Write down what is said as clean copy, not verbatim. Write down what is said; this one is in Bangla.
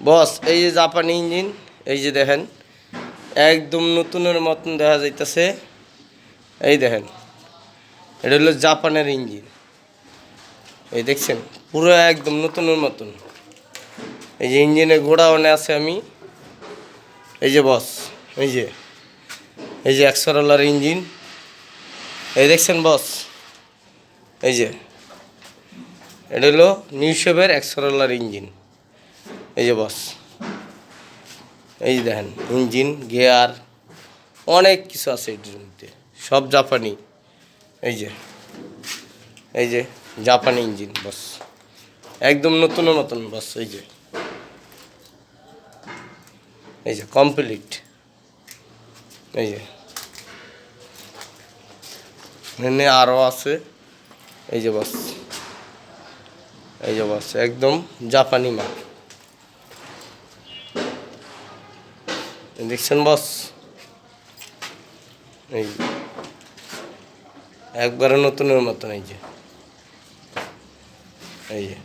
বস এই যে জাপানি ইঞ্জিন, এই যে দেখেন একদম নতুনের মতন দেখা যাইতেছে। এই দেখেন এটা হলো জাপানের ইঞ্জিন, এই দেখছেন পুরো একদম নতুনের মতন। এই যে ইঞ্জিনের গোড়া অনে আছে আমি, এই যে বস এই যে এই যে 100 ইঞ্জিন, এই দেখছেন বস এই যে এটা হলো নিউ শেপের 100 ইঞ্জিন। এই যে বস এই যে দেখেন ইঞ্জিন গিয়ার অনেক কিছু আছে এটির মধ্যে, সব জাপানি। এই যে জাপানি ইঞ্জিন বস, একদম নতুনের মতন বস। এই যে কমপ্লিট। এই যে এখানে আরও আছে। এই যে বস এই যে বস একদম জাপানি মাল, দেখছেন বস। এই একবারে নতুনের মতন। এই যে